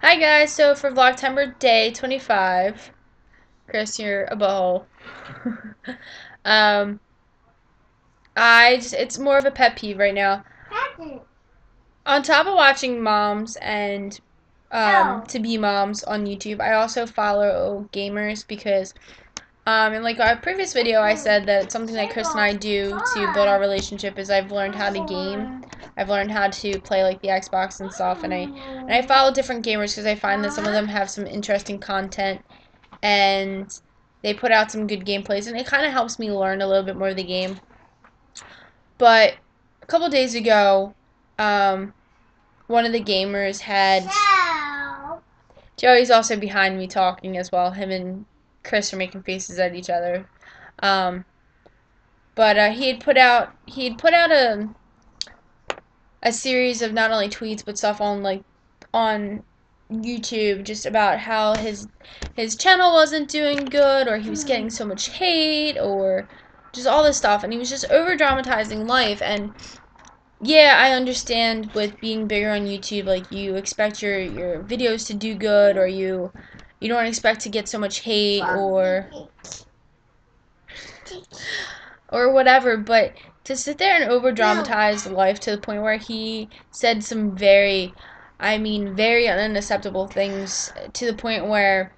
Hi guys, so for Vlogtember day 25, Chris, you're a butthole. um, it's more of a pet peeve right now. On top of watching moms and to be moms on YouTube, I also follow gamers because in like our previous video I said that something that Chris and I do to build our relationship is I've learned how to game. I've learned how to play like the Xbox and stuff, and I follow different gamers because I find that some of them have some interesting content and they put out some good gameplays, and it kind of helps me learn a little bit more of the game. But a couple days ago, one of the gamers had Joey's also behind me talking as well. Him and Chris are making faces at each other. Um, but he had put out a series of not only tweets but stuff on on YouTube just about how his channel wasn't doing good, or he was getting so much hate, or just all this stuff, and he was just over dramatizing life. And yeah, I understand with being bigger on YouTube, like you expect your videos to do good, or you don't expect to get so much hate or whatever, but to sit there and over dramatize life to the point where he said some very unacceptable things, to the point where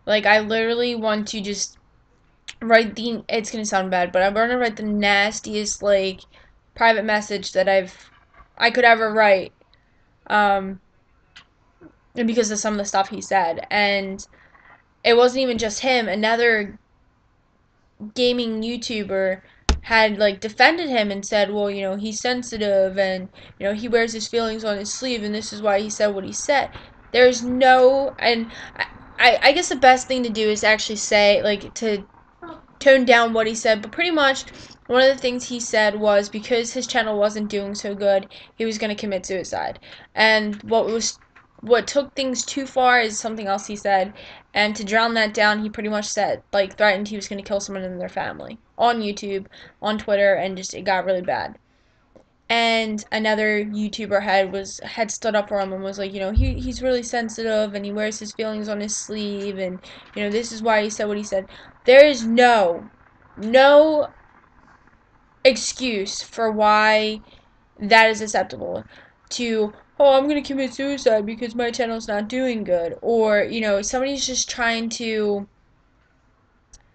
like I literally want to just write it's gonna sound bad, but I'm gonna write the nastiest like private message that I could ever write, um because of some of the stuff he said. And it wasn't even just him. Another gaming YouTuber had like defended him and said, well, he's sensitive, and he wears his feelings on his sleeve, and this is why he said what he said. There's no, and I guess the best thing to do is actually say, like, to tone down what he said. But pretty much one of the things he said was because his channel wasn't doing so good, he was going to commit suicide. And what took things too far is something else he said, and to drown that down, he pretty much said, like, threatened he was going to kill someone in their family on YouTube, on Twitter, and just it got really bad. And another YouTuber had stood up for him and was like, he's really sensitive, and he wears his feelings on his sleeve, and this is why he said what he said. There is no excuse for why that is acceptable. Oh, I'm gonna commit suicide because my channel's not doing good, or somebody's just trying to.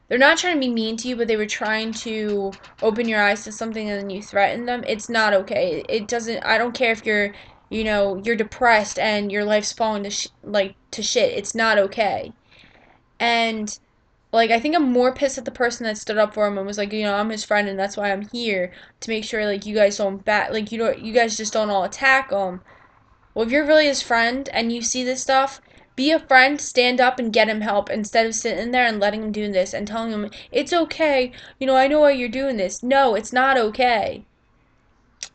They're not trying to be mean to you, but they were trying to open your eyes to something, and then you threaten them. It's not okay. It doesn't. I don't care if you're depressed and your life's falling to shit. It's not okay. And like, I think I'm more pissed at the person that stood up for him and was like, I'm his friend, and that's why I'm here to make sure like you guys don't you guys just don't all attack him. Well, if you're really his friend and you see this stuff, be a friend, stand up and get him help, instead of sitting there and letting him do this and telling him it's okay. I know why you're doing this. No, it's not okay.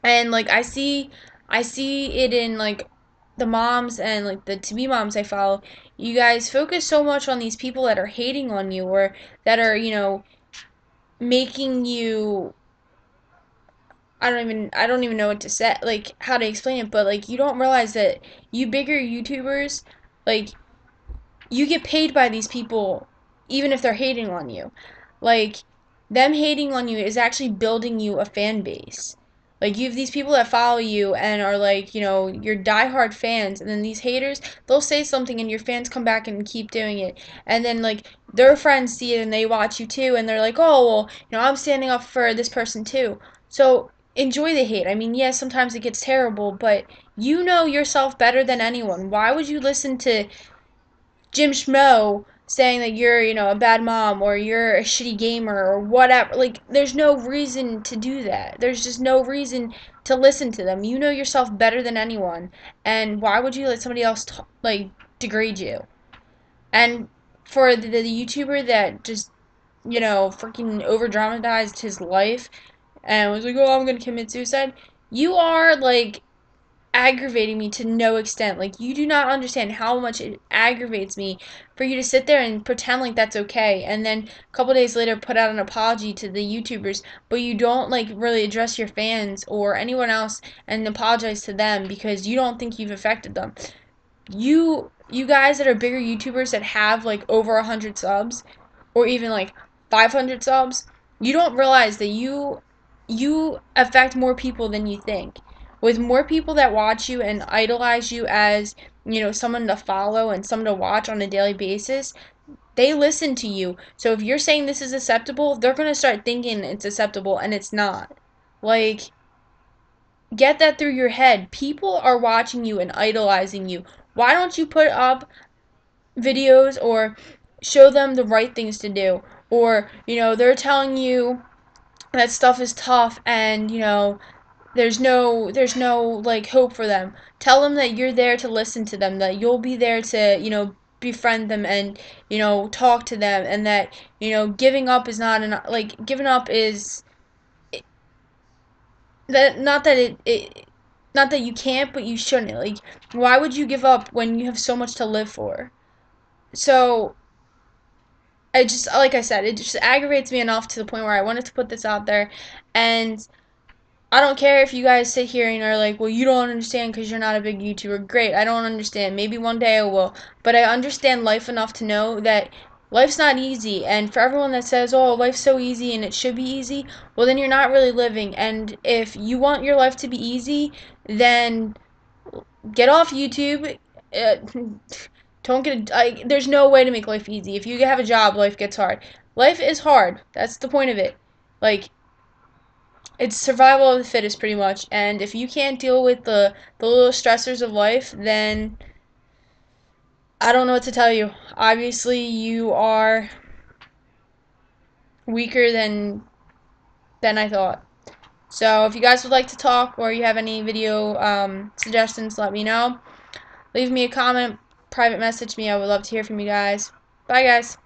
And like I see it in like the moms and like the to be moms I follow. You guys focus so much on these people that are hating on you, or that are, making you, I don't even know what to say, like how to explain it, but like you don't realize that you bigger YouTubers, like, you get paid by these people even if they're hating on you. Like, them hating on you is actually building you a fan base. Like, you have these people that follow you and are like, your diehard fans, and then these haters, they'll say something and your fans come back and keep doing it. And then, like, their friends see it and they watch you too, and they're like, oh, well, I'm standing up for this person too. So, enjoy the hate. I mean, yes, sometimes it gets terrible, but you know yourself better than anyone. Why would you listen to Jim Schmo saying that you're, a bad mom, or you're a shitty gamer, or whatever? Like, there's no reason to do that. There's just no reason to listen to them. You know yourself better than anyone, and why would you let somebody else like degrade you? And for the YouTuber that just, freaking over dramatized his life and was like, oh, I'm gonna commit suicide, you are like aggravating me to no extent. Like, you do not understand how much it aggravates me for you to sit there and pretend like that's okay, and then a couple days later put out an apology to the YouTubers, but you don't like really address your fans or anyone else and apologize to them because you don't think you've affected them. you guys that are bigger YouTubers that have like over 100 subs or even like 500 subs, you don't realize that you affect more people than you think. With more people that watch you and idolize you as, someone to follow and someone to watch on a daily basis, they listen to you. So if you're saying this is acceptable, they're going to start thinking it's acceptable, and it's not. Like, get that through your head. People are watching you and idolizing you. Why don't you put up videos or show them the right things to do? Or, they're telling you that stuff is tough and, there's no like hope for them. Tell them that you're there to listen to them, that you'll be there to, befriend them and, talk to them, and that, giving up is not enough. Like, giving up is that not that it not that you can't, but you shouldn't. Like, why would you give up when you have so much to live for? So, I just, like I said, it just aggravates me enough to the point where I wanted to put this out there. And I don't care if you guys sit here and are like, well, you don't understand because you're not a big YouTuber. Great, I don't understand. Maybe one day I will. But I understand life enough to know that life's not easy. And for everyone that says, oh, life's so easy and it should be easy, well, then you're not really living. And if you want your life to be easy, then get off YouTube. Uh, don't get there's no way to make life easy. If you have a job, life gets hard. Life is hard. That's the point of it. Like, it's survival of the fittest, pretty much. And if you can't deal with the little stressors of life, then I don't know what to tell you. Obviously, you are weaker than I thought. So if you guys would like to talk, or you have any video suggestions, let me know. Leave me a comment, private message me. I would love to hear from you guys. Bye, guys.